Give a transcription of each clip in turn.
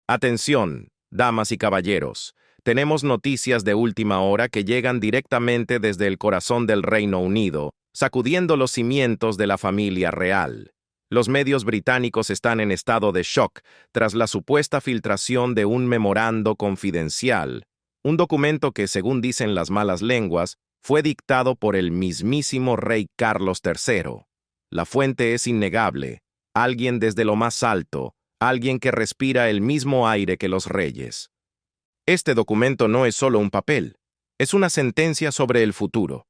Atención, damas y caballeros. Tenemos noticias de última hora que llegan directamente desde el corazón del Reino Unido, sacudiendo los cimientos de la familia real. Los medios británicos están en estado de shock tras la supuesta filtración de un memorando confidencial, un documento que, según dicen las malas lenguas, fue dictado por el mismísimo rey Carlos III. La fuente es innegable, alguien desde lo más alto, alguien que respira el mismo aire que los reyes. Este documento no es solo un papel, es una sentencia sobre el futuro.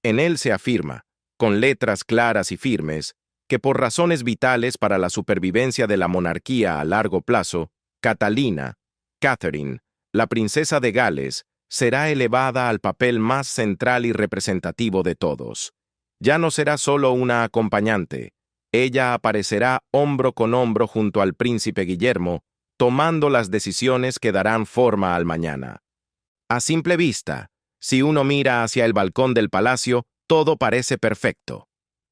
En él se afirma, con letras claras y firmes, que por razones vitales para la supervivencia de la monarquía a largo plazo, Catherine, la princesa de Gales, será elevada al papel más central y representativo de todos. Ya no será solo una acompañante. Ella aparecerá hombro con hombro junto al príncipe Guillermo, tomando las decisiones que darán forma al mañana. A simple vista, si uno mira hacia el balcón del palacio, todo parece perfecto.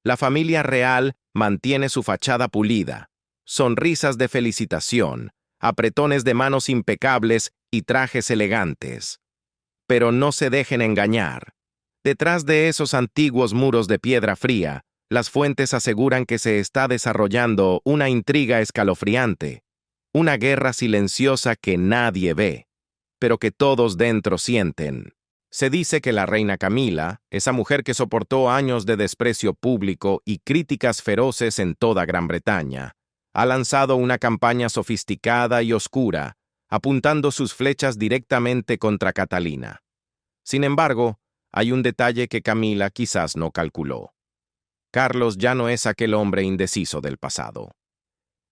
La familia real mantiene su fachada pulida, sonrisas de felicitación, apretones de manos impecables y trajes elegantes. Pero no se dejen engañar. Detrás de esos antiguos muros de piedra fría, las fuentes aseguran que se está desarrollando una intriga escalofriante, una guerra silenciosa que nadie ve, pero que todos dentro sienten. Se dice que la reina Camila, esa mujer que soportó años de desprecio público y críticas feroces en toda Gran Bretaña, ha lanzado una campaña sofisticada y oscura, apuntando sus flechas directamente contra Catalina. Sin embargo, hay un detalle que Camila quizás no calculó. Carlos ya no es aquel hombre indeciso del pasado.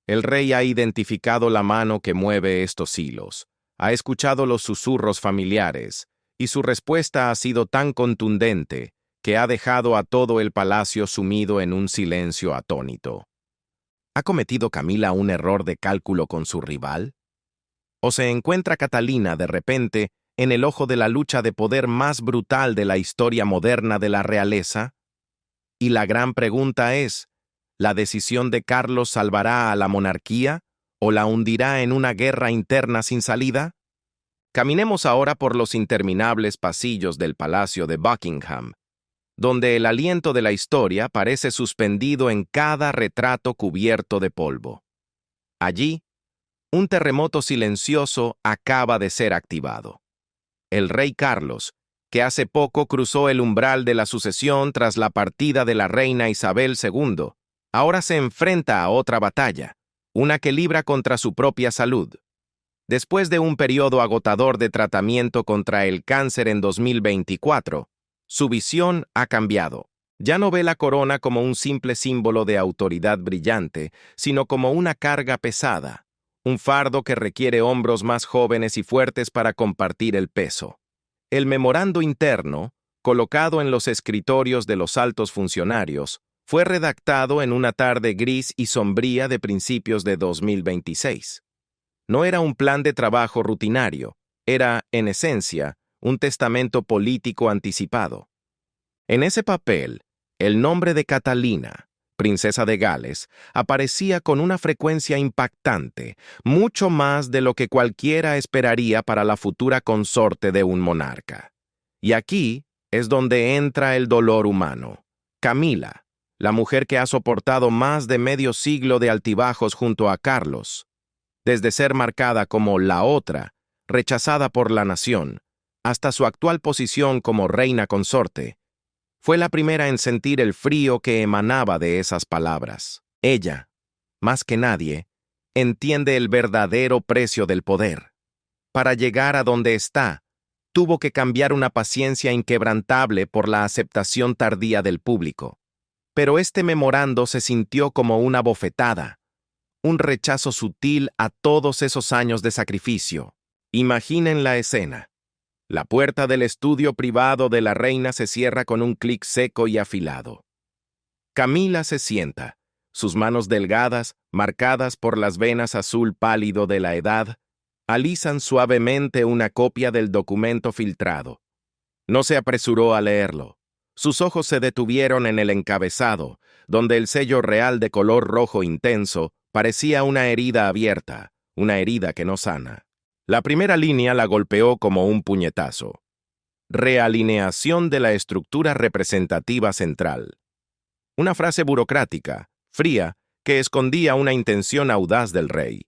El rey ha identificado la mano que mueve estos hilos, ha escuchado los susurros familiares, y su respuesta ha sido tan contundente que ha dejado a todo el palacio sumido en un silencio atónito. ¿Ha cometido Camila un error de cálculo con su rival? ¿O se encuentra Catalina de repente en el ojo de la lucha de poder más brutal de la historia moderna de la realeza? Y la gran pregunta es, ¿la decisión de Carlos salvará a la monarquía o la hundirá en una guerra interna sin salida? Caminemos ahora por los interminables pasillos del Palacio de Buckingham, donde el aliento de la historia parece suspendido en cada retrato cubierto de polvo. Allí, un terremoto silencioso acaba de ser activado. El rey Carlos, que hace poco cruzó el umbral de la sucesión tras la partida de la reina Isabel II, ahora se enfrenta a otra batalla, una que libra contra su propia salud. Después de un periodo agotador de tratamiento contra el cáncer en 2024, su visión ha cambiado. Ya no ve la corona como un simple símbolo de autoridad brillante, sino como una carga pesada, un fardo que requiere hombros más jóvenes y fuertes para compartir el peso. El memorando interno, colocado en los escritorios de los altos funcionarios, fue redactado en una tarde gris y sombría de principios de 2026. No era un plan de trabajo rutinario, era, en esencia, un testamento político anticipado. En ese papel, el nombre de Catalina, princesa de Gales, aparecía con una frecuencia impactante, mucho más de lo que cualquiera esperaría para la futura consorte de un monarca. Y aquí es donde entra el dolor humano. Camila, la mujer que ha soportado más de medio siglo de altibajos junto a Carlos, desde ser marcada como la otra, rechazada por la nación, hasta su actual posición como reina consorte, fue la primera en sentir el frío que emanaba de esas palabras. Ella, más que nadie, entiende el verdadero precio del poder. Para llegar a donde está, tuvo que cambiar una paciencia inquebrantable por la aceptación tardía del público. Pero este memorando se sintió como una bofetada, un rechazo sutil a todos esos años de sacrificio. Imaginen la escena. La puerta del estudio privado de la reina se cierra con un clic seco y afilado. Camila se sienta, sus manos delgadas, marcadas por las venas azul pálido de la edad, alisan suavemente una copia del documento filtrado. No se apresuró a leerlo. Sus ojos se detuvieron en el encabezado, donde el sello real de color rojo intenso parecía una herida abierta, una herida que no sana. La primera línea la golpeó como un puñetazo. Realineación de la estructura representativa central. Una frase burocrática, fría, que escondía una intención audaz del rey.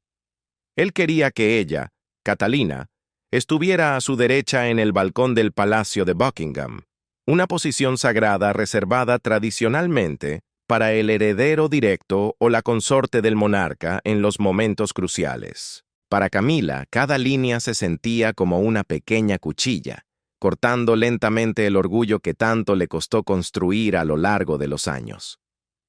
Él quería que ella, Catalina, estuviera a su derecha en el balcón del Palacio de Buckingham, una posición sagrada reservada tradicionalmente para el heredero directo o la consorte del monarca en los momentos cruciales. Para Camila, cada línea se sentía como una pequeña cuchilla, cortando lentamente el orgullo que tanto le costó construir a lo largo de los años.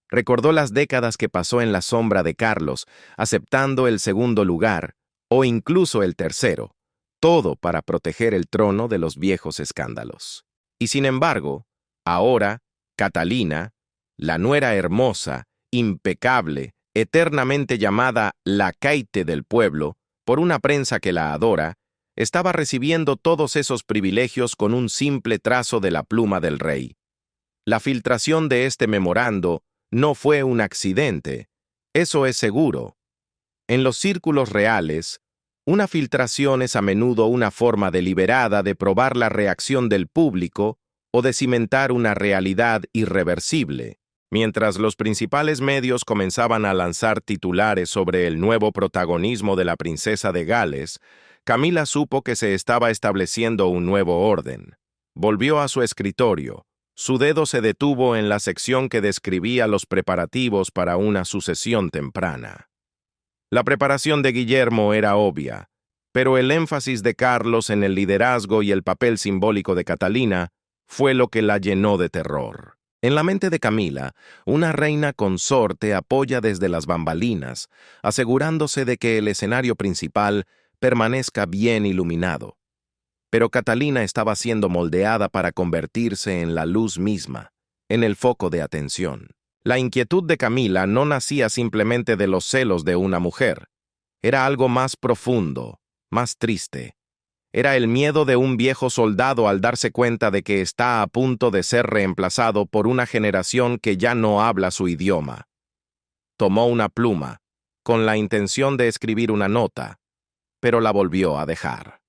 Recordó las décadas que pasó en la sombra de Carlos, aceptando el segundo lugar, o incluso el tercero, todo para proteger el trono de los viejos escándalos. Y sin embargo, ahora, Catalina, la nuera hermosa, impecable, eternamente llamada la Caite del pueblo, por una prensa que la adora, estaba recibiendo todos esos privilegios con un simple trazo de la pluma del rey. La filtración de este memorando no fue un accidente, eso es seguro. En los círculos reales, una filtración es a menudo una forma deliberada de probar la reacción del público o de cimentar una realidad irreversible. Mientras los principales medios comenzaban a lanzar titulares sobre el nuevo protagonismo de la princesa de Gales, Camila supo que se estaba estableciendo un nuevo orden. Volvió a su escritorio. Su dedo se detuvo en la sección que describía los preparativos para una sucesión temprana. La preparación de Guillermo era obvia, pero el énfasis de Carlos en el liderazgo y el papel simbólico de Catalina fue lo que la llenó de terror. En la mente de Camila, una reina consorte apoya desde las bambalinas, asegurándose de que el escenario principal permanezca bien iluminado. Pero Catalina estaba siendo moldeada para convertirse en la luz misma, en el foco de atención. La inquietud de Camila no nacía simplemente de los celos de una mujer. Era algo más profundo, más triste. Era el miedo de un viejo soldado al darse cuenta de que está a punto de ser reemplazado por una generación que ya no habla su idioma. Tomó una pluma, con la intención de escribir una nota, pero la volvió a dejar.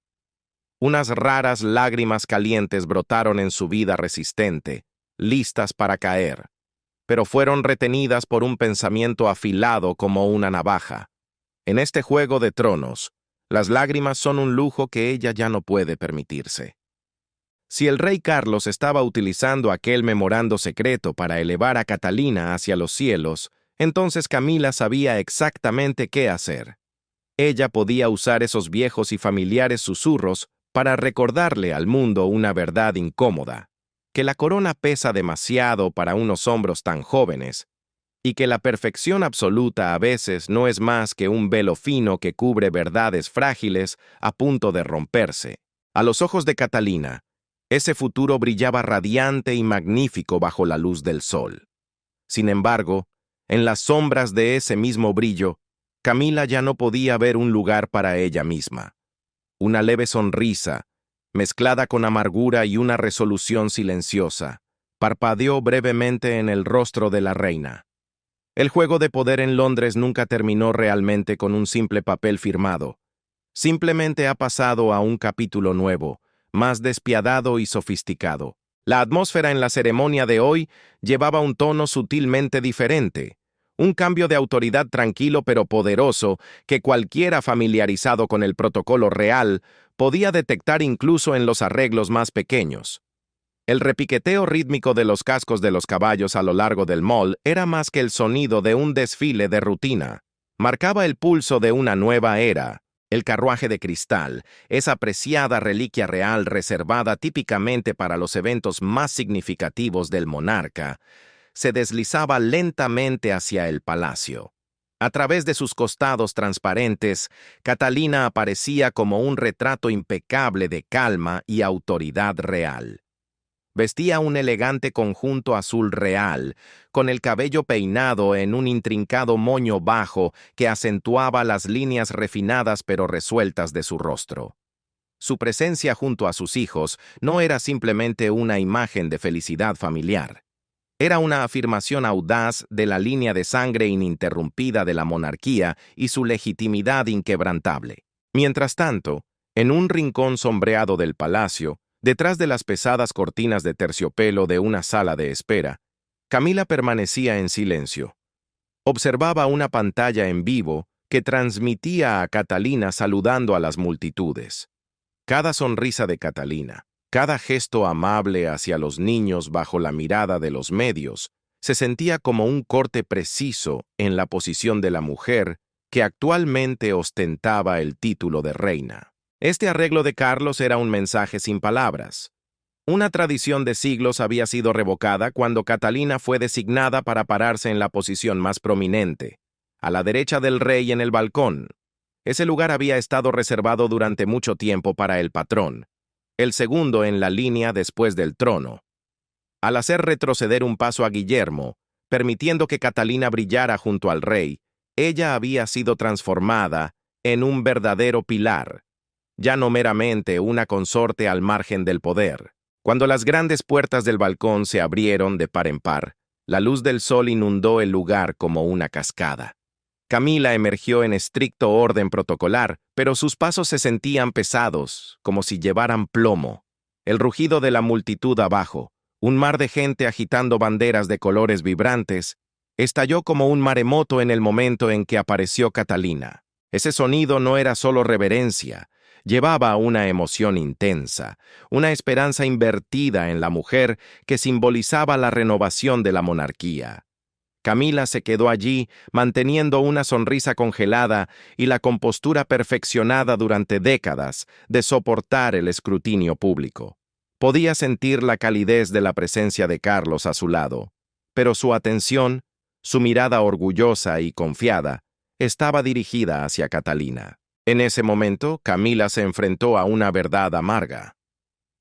Unas raras lágrimas calientes brotaron en su vida resistente, listas para caer, pero fueron retenidas por un pensamiento afilado como una navaja. En este juego de tronos, las lágrimas son un lujo que ella ya no puede permitirse. Si el rey Carlos estaba utilizando aquel memorando secreto para elevar a Catalina hacia los cielos, entonces Camila sabía exactamente qué hacer. Ella podía usar esos viejos y familiares susurros para recordarle al mundo una verdad incómoda, que la corona pesa demasiado para unos hombros tan jóvenes, y que la perfección absoluta a veces no es más que un velo fino que cubre verdades frágiles a punto de romperse. A los ojos de Catalina, ese futuro brillaba radiante y magnífico bajo la luz del sol. Sin embargo, en las sombras de ese mismo brillo, Camila ya no podía ver un lugar para ella misma. Una leve sonrisa, mezclada con amargura y una resolución silenciosa, parpadeó brevemente en el rostro de la reina. El juego de poder en Londres nunca terminó realmente con un simple papel firmado. Simplemente ha pasado a un capítulo nuevo, más despiadado y sofisticado. La atmósfera en la ceremonia de hoy llevaba un tono sutilmente diferente, un cambio de autoridad tranquilo pero poderoso que cualquiera familiarizado con el protocolo real podía detectar incluso en los arreglos más pequeños. El repiqueteo rítmico de los cascos de los caballos a lo largo del mall era más que el sonido de un desfile de rutina. Marcaba el pulso de una nueva era. El carruaje de cristal, esa preciada reliquia real reservada típicamente para los eventos más significativos del monarca, se deslizaba lentamente hacia el palacio. A través de sus costados transparentes, Catalina aparecía como un retrato impecable de calma y autoridad real. Vestía un elegante conjunto azul real, con el cabello peinado en un intrincado moño bajo que acentuaba las líneas refinadas pero resueltas de su rostro. Su presencia junto a sus hijos no era simplemente una imagen de felicidad familiar. Era una afirmación audaz de la línea de sangre ininterrumpida de la monarquía y su legitimidad inquebrantable. Mientras tanto, en un rincón sombreado del palacio, detrás de las pesadas cortinas de terciopelo de una sala de espera, Camila permanecía en silencio. Observaba una pantalla en vivo que transmitía a Catalina saludando a las multitudes. Cada sonrisa de Catalina, cada gesto amable hacia los niños bajo la mirada de los medios, se sentía como un corte preciso en la posición de la mujer que actualmente ostentaba el título de reina. Este arreglo de Carlos era un mensaje sin palabras. Una tradición de siglos había sido revocada cuando Catalina fue designada para pararse en la posición más prominente, a la derecha del rey en el balcón. Ese lugar había estado reservado durante mucho tiempo para el patrón, el segundo en la línea después del trono. Al hacer retroceder un paso a Guillermo, permitiendo que Catalina brillara junto al rey, ella había sido transformada en un verdadero pilar, ya no meramente una consorte al margen del poder. Cuando las grandes puertas del balcón se abrieron de par en par, la luz del sol inundó el lugar como una cascada. Camila emergió en estricto orden protocolar, pero sus pasos se sentían pesados, como si llevaran plomo. El rugido de la multitud abajo, un mar de gente agitando banderas de colores vibrantes, estalló como un maremoto en el momento en que apareció Catalina. Ese sonido no era solo reverencia, llevaba una emoción intensa, una esperanza invertida en la mujer que simbolizaba la renovación de la monarquía. Camila se quedó allí, manteniendo una sonrisa congelada y la compostura perfeccionada durante décadas de soportar el escrutinio público. Podía sentir la calidez de la presencia de Carlos a su lado, pero su atención, su mirada orgullosa y confiada, estaba dirigida hacia Catalina. En ese momento, Camila se enfrentó a una verdad amarga.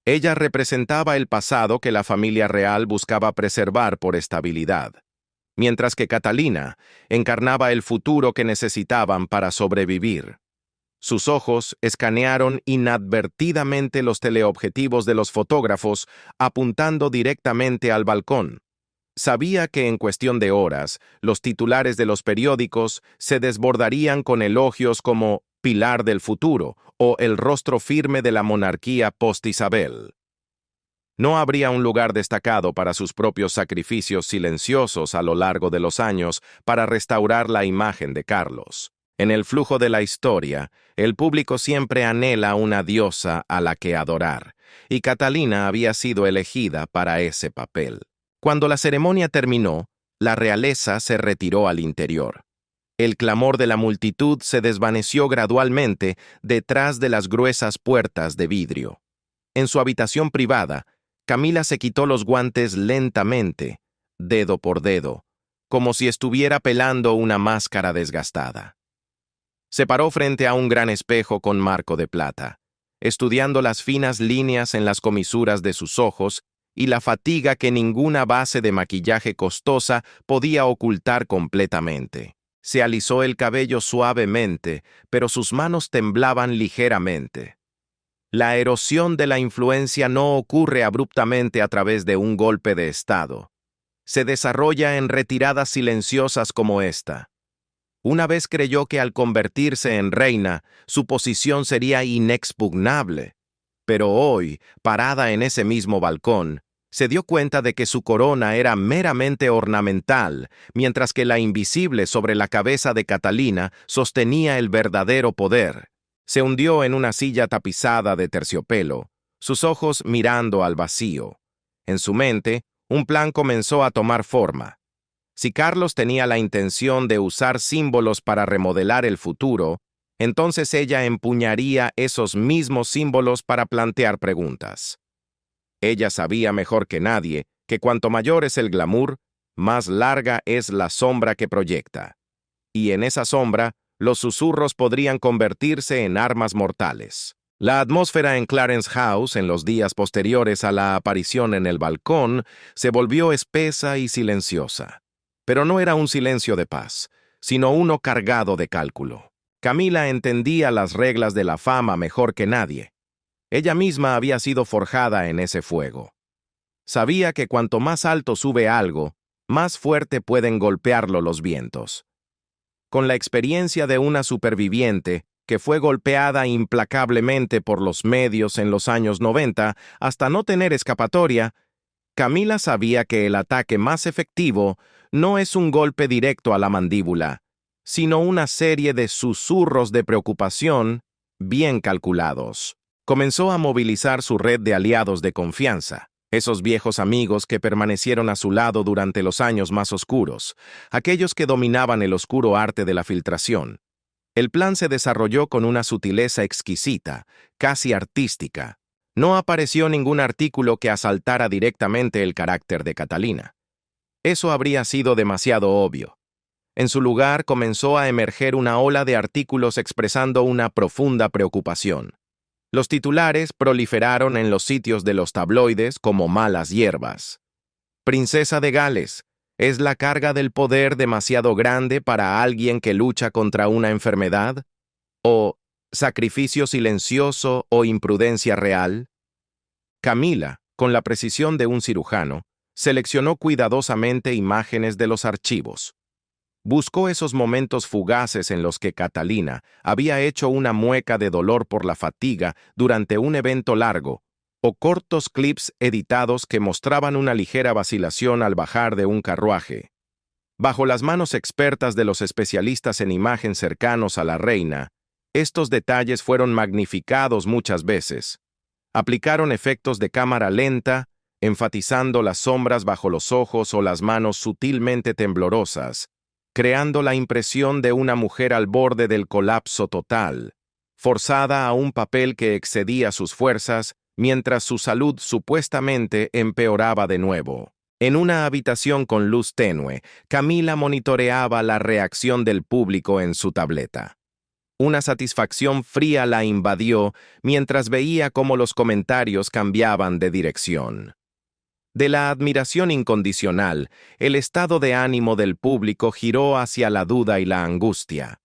Ella representaba el pasado que la familia real buscaba preservar por estabilidad, mientras que Catalina encarnaba el futuro que necesitaban para sobrevivir. Sus ojos escanearon inadvertidamente los teleobjetivos de los fotógrafos, apuntando directamente al balcón. Sabía que en cuestión de horas, los titulares de los periódicos se desbordarían con elogios como «Pilar del futuro» o «El rostro firme de la monarquía post-Isabel». No habría un lugar destacado para sus propios sacrificios silenciosos a lo largo de los años para restaurar la imagen de Carlos. En el flujo de la historia, el público siempre anhela una diosa a la que adorar, y Catalina había sido elegida para ese papel. Cuando la ceremonia terminó, la realeza se retiró al interior. El clamor de la multitud se desvaneció gradualmente detrás de las gruesas puertas de vidrio. En su habitación privada, Camila se quitó los guantes lentamente, dedo por dedo, como si estuviera pelando una máscara desgastada. Se paró frente a un gran espejo con marco de plata, estudiando las finas líneas en las comisuras de sus ojos y la fatiga que ninguna base de maquillaje costosa podía ocultar completamente. Se alisó el cabello suavemente, pero sus manos temblaban ligeramente. La erosión de la influencia no ocurre abruptamente a través de un golpe de estado. Se desarrolla en retiradas silenciosas como esta. Una vez creyó que al convertirse en reina, su posición sería inexpugnable, pero hoy, parada en ese mismo balcón, se dio cuenta de que su corona era meramente ornamental, mientras que la invisible sobre la cabeza de Catalina sostenía el verdadero poder. Se hundió en una silla tapizada de terciopelo, sus ojos mirando al vacío. En su mente, un plan comenzó a tomar forma. Si Carlos tenía la intención de usar símbolos para remodelar el futuro, entonces ella empuñaría esos mismos símbolos para plantear preguntas. Ella sabía mejor que nadie que cuanto mayor es el glamour, más larga es la sombra que proyecta. Y en esa sombra, los susurros podrían convertirse en armas mortales. La atmósfera en Clarence House, en los días posteriores a la aparición en el balcón, se volvió espesa y silenciosa. Pero no era un silencio de paz, sino uno cargado de cálculo. Camila entendía las reglas de la fama mejor que nadie. Ella misma había sido forjada en ese fuego. Sabía que cuanto más alto sube algo, más fuerte pueden golpearlo los vientos. Con la experiencia de una superviviente que fue golpeada implacablemente por los medios en los años 90 hasta no tener escapatoria, Camila sabía que el ataque más efectivo no es un golpe directo a la mandíbula, sino una serie de susurros de preocupación bien calculados. Comenzó a movilizar su red de aliados de confianza, esos viejos amigos que permanecieron a su lado durante los años más oscuros, aquellos que dominaban el oscuro arte de la filtración. El plan se desarrolló con una sutileza exquisita, casi artística. No apareció ningún artículo que asaltara directamente el carácter de Catalina. Eso habría sido demasiado obvio. En su lugar comenzó a emerger una ola de artículos expresando una profunda preocupación. Los titulares proliferaron en los sitios de los tabloides como malas hierbas. Princesa de Gales, ¿es la carga del poder demasiado grande para alguien que lucha contra una enfermedad? ¿O sacrificio silencioso o imprudencia real? Camila, con la precisión de un cirujano, seleccionó cuidadosamente imágenes de los archivos. Buscó esos momentos fugaces en los que Catalina había hecho una mueca de dolor por la fatiga durante un evento largo, o cortos clips editados que mostraban una ligera vacilación al bajar de un carruaje. Bajo las manos expertas de los especialistas en imagen cercanos a la reina, estos detalles fueron magnificados muchas veces. Aplicaron efectos de cámara lenta, enfatizando las sombras bajo los ojos o las manos sutilmente temblorosas, creando la impresión de una mujer al borde del colapso total, forzada a un papel que excedía sus fuerzas, mientras su salud supuestamente empeoraba de nuevo. En una habitación con luz tenue, Camila monitoreaba la reacción del público en su tableta. Una satisfacción fría la invadió mientras veía cómo los comentarios cambiaban de dirección. De la admiración incondicional, el estado de ánimo del público giró hacia la duda y la angustia.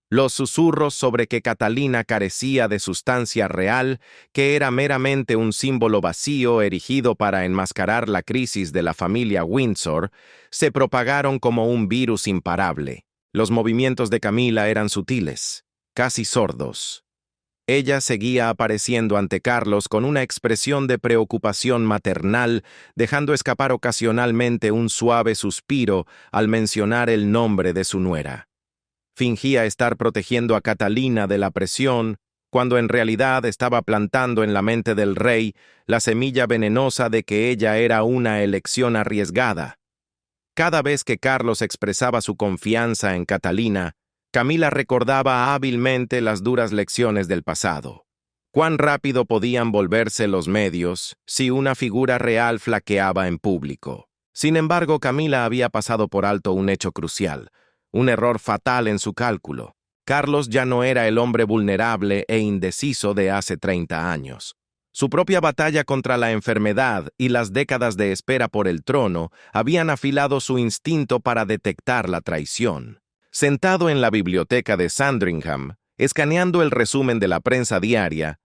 Los susurros sobre que Catalina carecía de sustancia real, que era meramente un símbolo vacío erigido para enmascarar la crisis de la familia Windsor, se propagaron como un virus imparable. Los movimientos de Camila eran sutiles, casi sordos. Ella seguía apareciendo ante Carlos con una expresión de preocupación maternal, dejando escapar ocasionalmente un suave suspiro al mencionar el nombre de su nuera. Fingía estar protegiendo a Catalina de la presión, cuando en realidad estaba plantando en la mente del rey la semilla venenosa de que ella era una elección arriesgada. Cada vez que Carlos expresaba su confianza en Catalina, Camila recordaba hábilmente las duras lecciones del pasado. Cuán rápido podían volverse los medios si una figura real flaqueaba en público. Sin embargo, Camila había pasado por alto un hecho crucial, un error fatal en su cálculo. Carlos ya no era el hombre vulnerable e indeciso de hace 30 años. Su propia batalla contra la enfermedad y las décadas de espera por el trono habían afilado su instinto para detectar la traición. Sentado en la biblioteca de Sandringham, escaneando el resumen de la prensa diaria,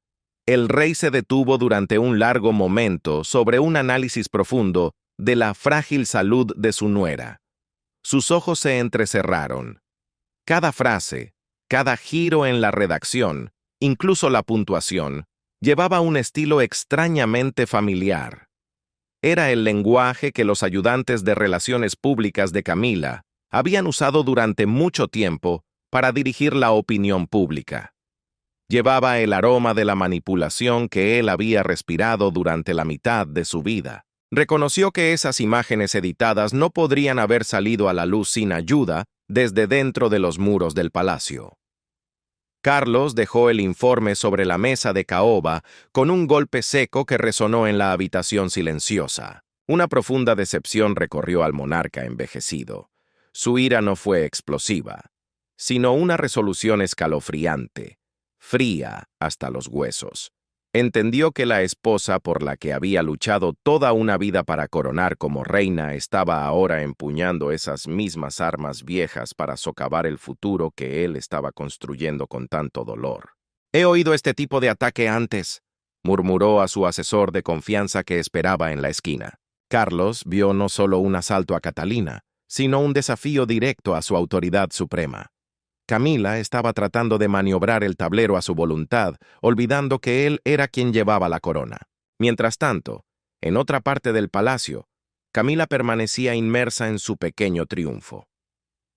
el rey se detuvo durante un largo momento sobre un análisis profundo de la frágil salud de su nuera. Sus ojos se entrecerraron. Cada frase, cada giro en la redacción, incluso la puntuación, llevaba un estilo extrañamente familiar. Era el lenguaje que los ayudantes de relaciones públicas de Camila habían usado durante mucho tiempo para dirigir la opinión pública. Llevaba el aroma de la manipulación que él había respirado durante la mitad de su vida. Reconoció que esas imágenes editadas no podrían haber salido a la luz sin ayuda desde dentro de los muros del palacio. Carlos dejó el informe sobre la mesa de caoba con un golpe seco que resonó en la habitación silenciosa. Una profunda decepción recorrió al monarca envejecido. Su ira no fue explosiva, sino una resolución escalofriante, fría hasta los huesos. Entendió que la esposa por la que había luchado toda una vida para coronar como reina estaba ahora empuñando esas mismas armas viejas para socavar el futuro que él estaba construyendo con tanto dolor. «He oído este tipo de ataque antes», murmuró a su asesor de confianza que esperaba en la esquina. Carlos vio no solo un asalto a Catalina, sino un desafío directo a su autoridad suprema. Camila estaba tratando de maniobrar el tablero a su voluntad, olvidando que él era quien llevaba la corona. Mientras tanto, en otra parte del palacio, Camila permanecía inmersa en su pequeño triunfo.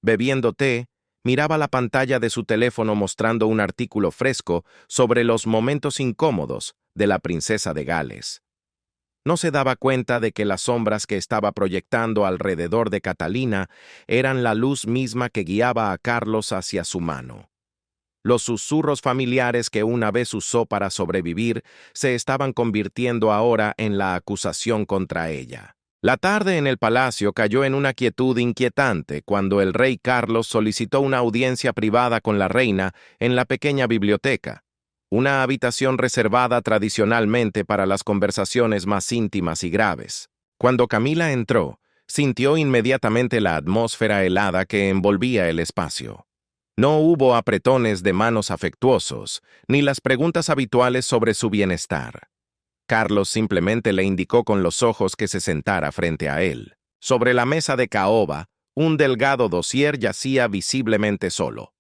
Bebiendo té, miraba la pantalla de su teléfono mostrando un artículo fresco sobre los momentos incómodos de la princesa de Gales. No se daba cuenta de que las sombras que estaba proyectando alrededor de Catalina eran la luz misma que guiaba a Carlos hacia su mano. Los susurros familiares que una vez usó para sobrevivir se estaban convirtiendo ahora en la acusación contra ella. La tarde en el palacio cayó en una quietud inquietante cuando el rey Carlos solicitó una audiencia privada con la reina en la pequeña biblioteca, una habitación reservada tradicionalmente para las conversaciones más íntimas y graves. Cuando Camila entró, sintió inmediatamente la atmósfera helada que envolvía el espacio. No hubo apretones de manos afectuosos, ni las preguntas habituales sobre su bienestar. Carlos simplemente le indicó con los ojos que se sentara frente a él. Sobre la mesa de caoba, un delgado dossier yacía visiblemente solo.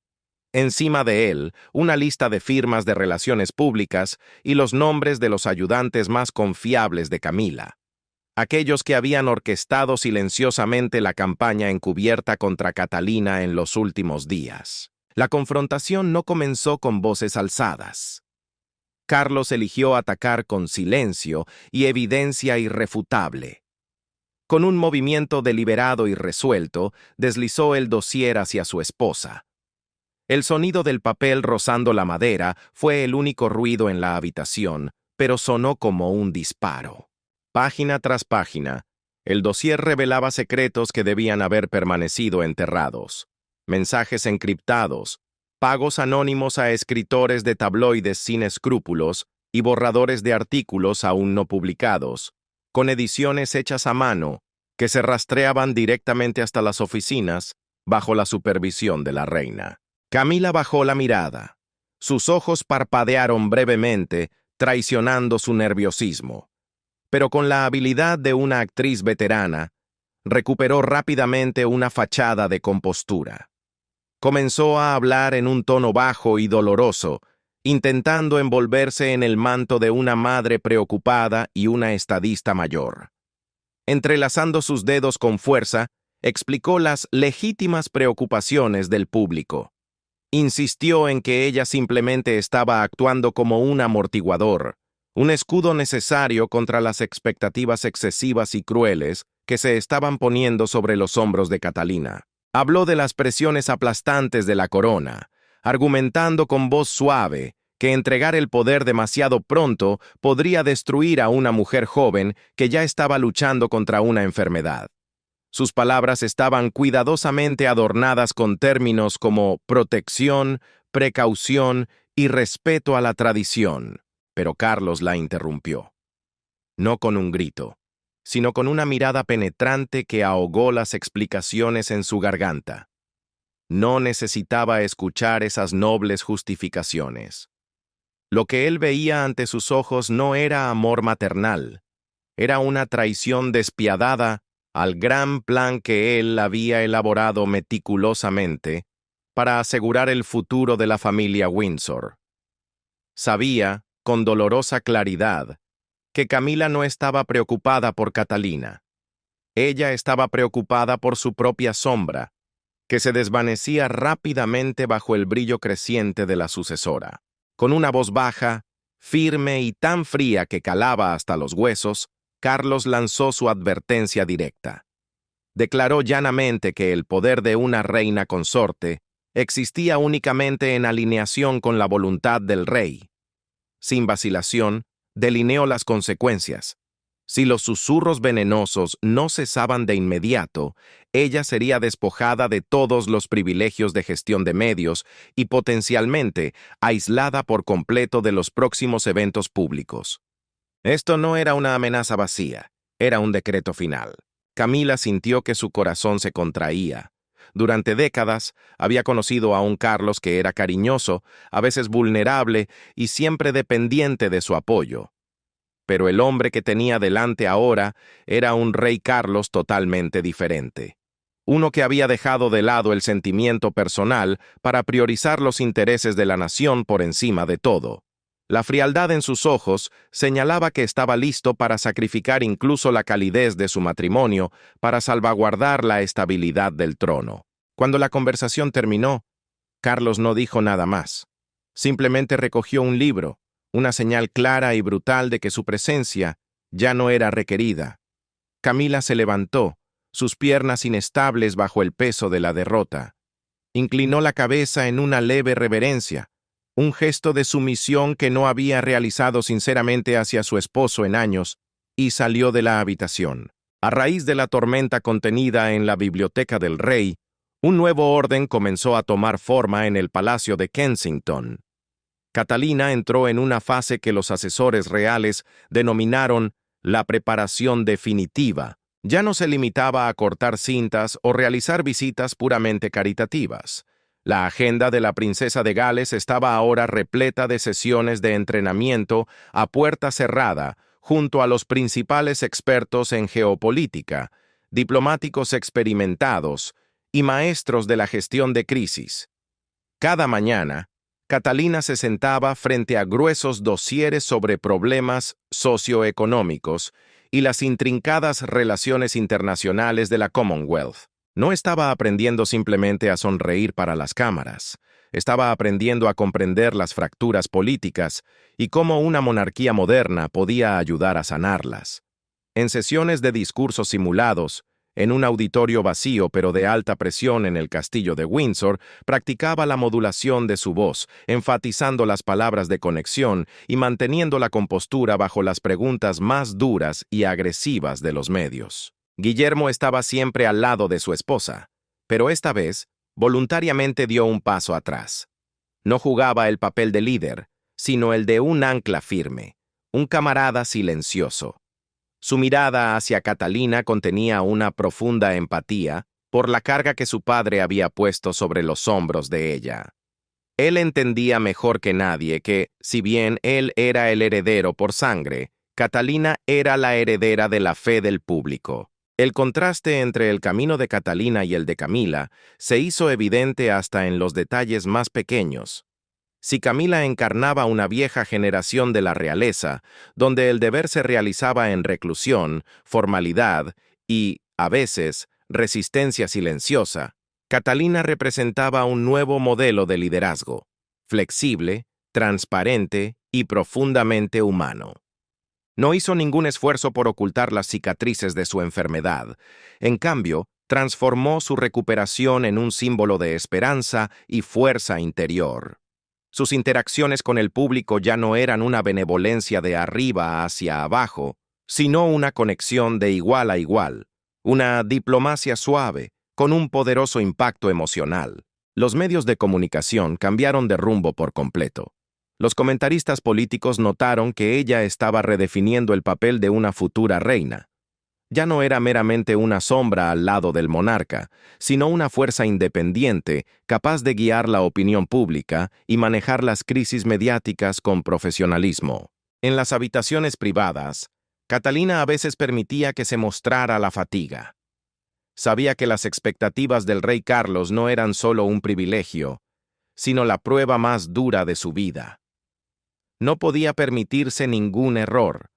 Encima de él, una lista de firmas de relaciones públicas y los nombres de los ayudantes más confiables de Camila, aquellos que habían orquestado silenciosamente la campaña encubierta contra Catalina en los últimos días. La confrontación no comenzó con voces alzadas. Carlos eligió atacar con silencio y evidencia irrefutable. Con un movimiento deliberado y resuelto, deslizó el dossier hacia su esposa. El sonido del papel rozando la madera fue el único ruido en la habitación, pero sonó como un disparo. Página tras página, el dossier revelaba secretos que debían haber permanecido enterrados. Mensajes encriptados, pagos anónimos a escritores de tabloides sin escrúpulos y borradores de artículos aún no publicados, con ediciones hechas a mano que se rastreaban directamente hasta las oficinas bajo la supervisión de la reina. Camila bajó la mirada. Sus ojos parpadearon brevemente, traicionando su nerviosismo. Pero con la habilidad de una actriz veterana, recuperó rápidamente una fachada de compostura. Comenzó a hablar en un tono bajo y doloroso, intentando envolverse en el manto de una madre preocupada y una estadista mayor. Entrelazando sus dedos con fuerza, explicó las legítimas preocupaciones del público. Insistió en que ella simplemente estaba actuando como un amortiguador, un escudo necesario contra las expectativas excesivas y crueles que se estaban poniendo sobre los hombros de Catalina. Habló de las presiones aplastantes de la corona, argumentando con voz suave que entregar el poder demasiado pronto podría destruir a una mujer joven que ya estaba luchando contra una enfermedad. Sus palabras estaban cuidadosamente adornadas con términos como protección, precaución y respeto a la tradición, pero Carlos la interrumpió. No con un grito, sino con una mirada penetrante que ahogó las explicaciones en su garganta. No necesitaba escuchar esas nobles justificaciones. Lo que él veía ante sus ojos no era amor maternal, era una traición despiadada al gran plan que él había elaborado meticulosamente para asegurar el futuro de la familia Windsor. Sabía, con dolorosa claridad, que Camila no estaba preocupada por Catalina. Ella estaba preocupada por su propia sombra, que se desvanecía rápidamente bajo el brillo creciente de la sucesora. Con una voz baja, firme y tan fría que calaba hasta los huesos, Carlos lanzó su advertencia directa. Declaró llanamente que el poder de una reina consorte existía únicamente en alineación con la voluntad del rey. Sin vacilación, delineó las consecuencias. Si los susurros venenosos no cesaban de inmediato, ella sería despojada de todos los privilegios de gestión de medios y potencialmente aislada por completo de los próximos eventos públicos. Esto no era una amenaza vacía, era un decreto final. Camila sintió que su corazón se contraía. Durante décadas había conocido a un Carlos que era cariñoso, a veces vulnerable y siempre dependiente de su apoyo. pero el hombre que tenía delante ahora era un rey Carlos totalmente diferente. Uno que había dejado de lado el sentimiento personal para priorizar los intereses de la nación por encima de todo. La frialdad en sus ojos señalaba que estaba listo para sacrificar incluso la calidez de su matrimonio para salvaguardar la estabilidad del trono. Cuando la conversación terminó, Carlos no dijo nada más. Simplemente recogió un libro, una señal clara y brutal de que su presencia ya no era requerida. Camila se levantó, sus piernas inestables bajo el peso de la derrota. Inclinó la cabeza en una leve reverencia, un gesto de sumisión que no había realizado sinceramente hacia su esposo en años, y salió de la habitación. A raíz de la tormenta contenida en la biblioteca del rey, un nuevo orden comenzó a tomar forma en el Palacio de Kensington. Catalina entró en una fase que los asesores reales denominaron la preparación definitiva. Ya no se limitaba a cortar cintas o realizar visitas puramente caritativas. La agenda de la princesa de Gales estaba ahora repleta de sesiones de entrenamiento a puerta cerrada junto a los principales expertos en geopolítica, diplomáticos experimentados y maestros de la gestión de crisis. Cada mañana, Catalina se sentaba frente a gruesos dosieres sobre problemas socioeconómicos y las intrincadas relaciones internacionales de la Commonwealth. No estaba aprendiendo simplemente a sonreír para las cámaras. Estaba aprendiendo a comprender las fracturas políticas y cómo una monarquía moderna podía ayudar a sanarlas. En sesiones de discursos simulados, en un auditorio vacío pero de alta presión en el castillo de Windsor, practicaba la modulación de su voz, enfatizando las palabras de conexión y manteniendo la compostura bajo las preguntas más duras y agresivas de los medios. Guillermo estaba siempre al lado de su esposa, pero esta vez, voluntariamente dio un paso atrás. No jugaba el papel de líder, sino el de un ancla firme, un camarada silencioso. Su mirada hacia Catalina contenía una profunda empatía por la carga que su padre había puesto sobre los hombros de ella. Él entendía mejor que nadie que, si bien él era el heredero por sangre, Catalina era la heredera de la fe del público. El contraste entre el camino de Catalina y el de Camila se hizo evidente hasta en los detalles más pequeños. Si Camila encarnaba una vieja generación de la realeza, donde el deber se realizaba en reclusión, formalidad y, a veces, resistencia silenciosa, Catalina representaba un nuevo modelo de liderazgo, flexible, transparente y profundamente humano. No hizo ningún esfuerzo por ocultar las cicatrices de su enfermedad. En cambio, transformó su recuperación en un símbolo de esperanza y fuerza interior. Sus interacciones con el público ya no eran una benevolencia de arriba hacia abajo, sino una conexión de igual a igual, una diplomacia suave, con un poderoso impacto emocional. Los medios de comunicación cambiaron de rumbo por completo. Los comentaristas políticos notaron que ella estaba redefiniendo el papel de una futura reina. Ya no era meramente una sombra al lado del monarca, sino una fuerza independiente, capaz de guiar la opinión pública y manejar las crisis mediáticas con profesionalismo. En las habitaciones privadas, Catalina a veces permitía que se mostrara la fatiga. Sabía que las expectativas del rey Carlos no eran solo un privilegio, sino la prueba más dura de su vida. No podía permitirse ningún error,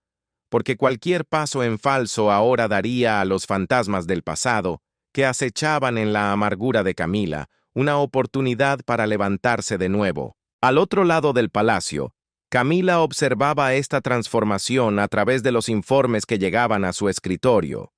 porque cualquier paso en falso ahora daría a los fantasmas del pasado, que acechaban en la amargura de Camila, una oportunidad para levantarse de nuevo. Al otro lado del palacio, Camila observaba esta transformación a través de los informes que llegaban a su escritorio.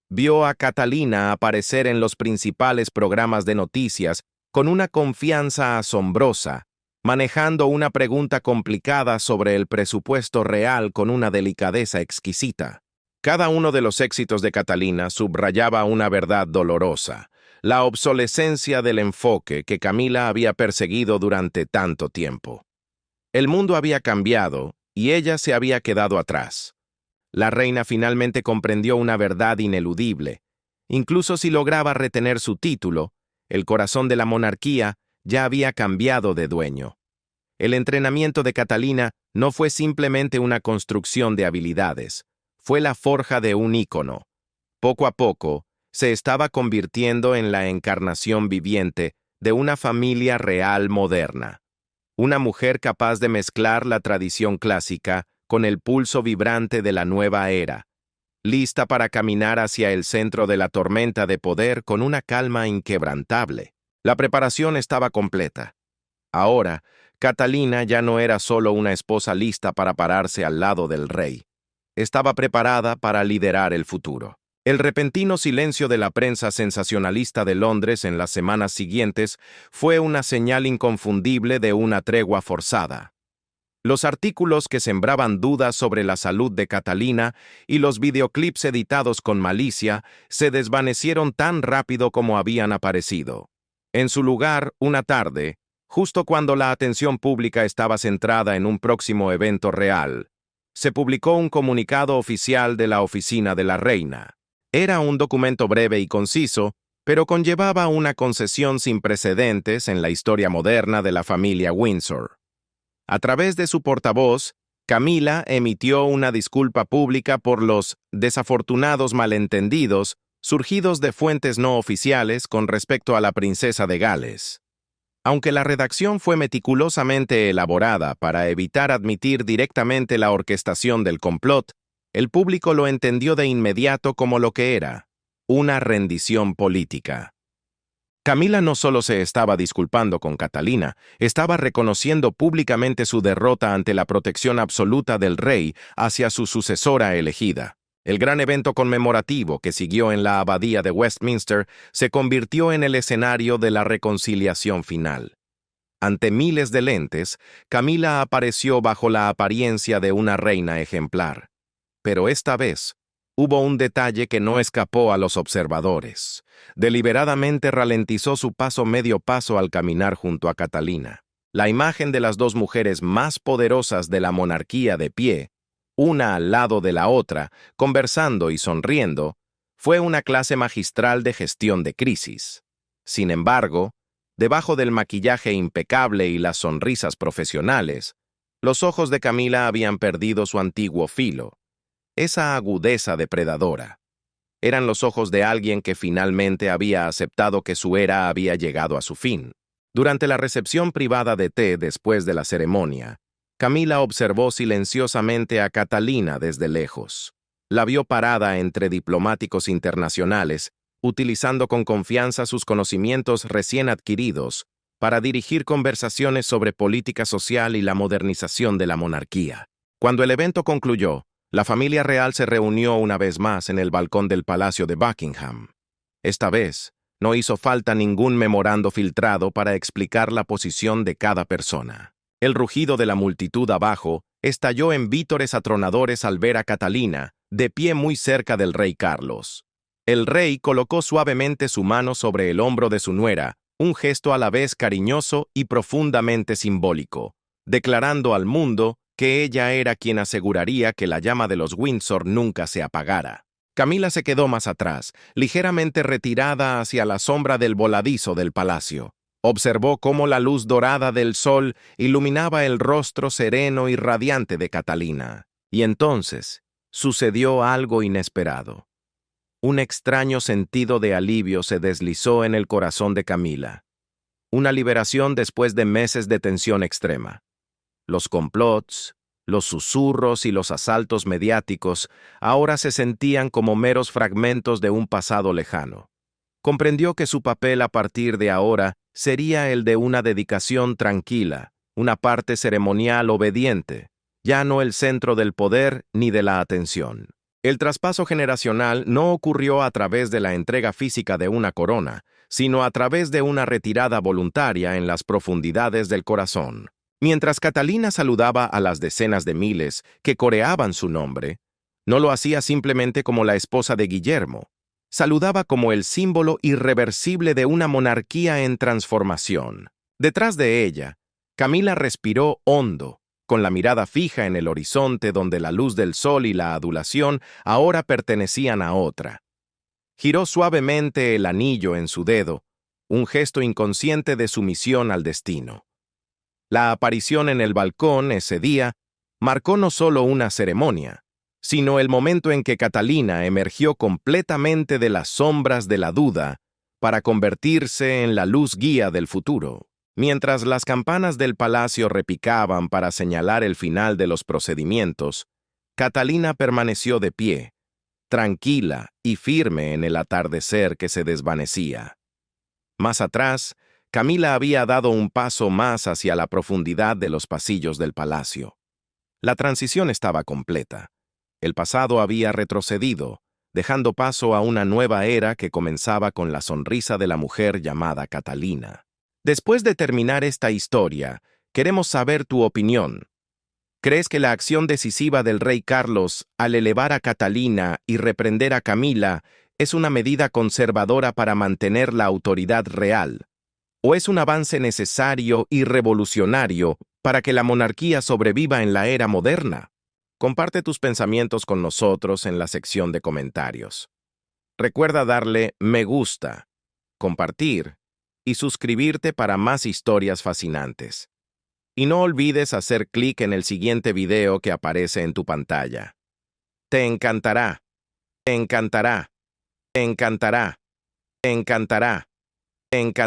Vio a Catalina aparecer en los principales programas de noticias con una confianza asombrosa, manejando una pregunta complicada sobre el presupuesto real con una delicadeza exquisita. Cada uno de los éxitos de Catalina subrayaba una verdad dolorosa, la obsolescencia del enfoque que Camila había perseguido durante tanto tiempo. El mundo había cambiado y ella se había quedado atrás. La reina finalmente comprendió una verdad ineludible. Incluso si lograba retener su título, el corazón de la monarquía ya había cambiado de dueño. El entrenamiento de Catalina no fue simplemente una construcción de habilidades, fue la forja de un ícono. Poco a poco, se estaba convirtiendo en la encarnación viviente de una familia real moderna. Una mujer capaz de mezclar la tradición clásica con el pulso vibrante de la nueva era, lista para caminar hacia el centro de la tormenta de poder con una calma inquebrantable. La preparación estaba completa. Ahora, Catalina ya no era solo una esposa lista para pararse al lado del rey. Estaba preparada para liderar el futuro. El repentino silencio de la prensa sensacionalista de Londres en las semanas siguientes fue una señal inconfundible de una tregua forzada. Los artículos que sembraban dudas sobre la salud de Catalina y los videoclips editados con malicia se desvanecieron tan rápido como habían aparecido. En su lugar, una tarde, justo cuando la atención pública estaba centrada en un próximo evento real, se publicó un comunicado oficial de la oficina de la reina. Era un documento breve y conciso, pero conllevaba una concesión sin precedentes en la historia moderna de la familia Windsor. A través de su portavoz, Camila emitió una disculpa pública por los desafortunados malentendidos surgidos de fuentes no oficiales con respecto a la princesa de Gales. Aunque la redacción fue meticulosamente elaborada para evitar admitir directamente la orquestación del complot, el público lo entendió de inmediato como lo que era, una rendición política. Camila no solo se estaba disculpando con Catalina, estaba reconociendo públicamente su derrota ante la protección absoluta del rey hacia su sucesora elegida. El gran evento conmemorativo que siguió en la abadía de Westminster se convirtió en el escenario de la reconciliación final. Ante miles de lentes, Camila apareció bajo la apariencia de una reina ejemplar. Pero esta vez, hubo un detalle que no escapó a los observadores. Deliberadamente ralentizó su paso medio paso al caminar junto a Catalina. La imagen de las dos mujeres más poderosas de la monarquía de pie, una al lado de la otra, conversando y sonriendo, fue una clase magistral de gestión de crisis. Sin embargo, debajo del maquillaje impecable y las sonrisas profesionales, los ojos de Camila habían perdido su antiguo filo, esa agudeza depredadora. Eran los ojos de alguien que finalmente había aceptado que su era había llegado a su fin. Durante la recepción privada de té después de la ceremonia, Camila observó silenciosamente a Catalina desde lejos. La vio parada entre diplomáticos internacionales, utilizando con confianza sus conocimientos recién adquiridos para dirigir conversaciones sobre política social y la modernización de la monarquía. Cuando el evento concluyó, la familia real se reunió una vez más en el balcón del Palacio de Buckingham. Esta vez, no hizo falta ningún memorando filtrado para explicar la posición de cada persona. El rugido de la multitud abajo estalló en vítores atronadores al ver a Catalina, de pie muy cerca del rey Carlos. El rey colocó suavemente su mano sobre el hombro de su nuera, un gesto a la vez cariñoso y profundamente simbólico, declarando al mundo que ella era quien aseguraría que la llama de los Windsor nunca se apagara. Camila se quedó más atrás, ligeramente retirada hacia la sombra del voladizo del palacio. Observó cómo la luz dorada del sol iluminaba el rostro sereno y radiante de Catalina. Y entonces sucedió algo inesperado. Un extraño sentido de alivio se deslizó en el corazón de Camila. Una liberación después de meses de tensión extrema. Los complots, los susurros y los asaltos mediáticos ahora se sentían como meros fragmentos de un pasado lejano. Comprendió que su papel a partir de ahora sería el de una dedicación tranquila, una parte ceremonial obediente, ya no el centro del poder ni de la atención. El traspaso generacional no ocurrió a través de la entrega física de una corona, sino a través de una retirada voluntaria en las profundidades del corazón. Mientras Catalina saludaba a las decenas de miles que coreaban su nombre, no lo hacía simplemente como la esposa de Guillermo. Saludaba como el símbolo irreversible de una monarquía en transformación. Detrás de ella, Camila respiró hondo, con la mirada fija en el horizonte donde la luz del sol y la adulación ahora pertenecían a otra. Giró suavemente el anillo en su dedo, un gesto inconsciente de sumisión al destino. La aparición en el balcón ese día marcó no solo una ceremonia, sino el momento en que Catalina emergió completamente de las sombras de la duda para convertirse en la luz guía del futuro. Mientras las campanas del palacio repicaban para señalar el final de los procedimientos, Catalina permaneció de pie, tranquila y firme en el atardecer que se desvanecía. Más atrás, Camila había dado un paso más hacia la profundidad de los pasillos del palacio. La transición estaba completa. El pasado había retrocedido, dejando paso a una nueva era que comenzaba con la sonrisa de la mujer llamada Catalina. Después de terminar esta historia, queremos saber tu opinión. ¿Crees que la acción decisiva del rey Carlos al elevar a Catalina y reprender a Camila es una medida conservadora para mantener la autoridad real? ¿O es un avance necesario y revolucionario para que la monarquía sobreviva en la era moderna? Comparte tus pensamientos con nosotros en la sección de comentarios. Recuerda darle me gusta, compartir y suscribirte para más historias fascinantes. Y no olvides hacer clic en el siguiente video que aparece en tu pantalla. Te encantará, te encantará, te encantará, te encantará, te encantará.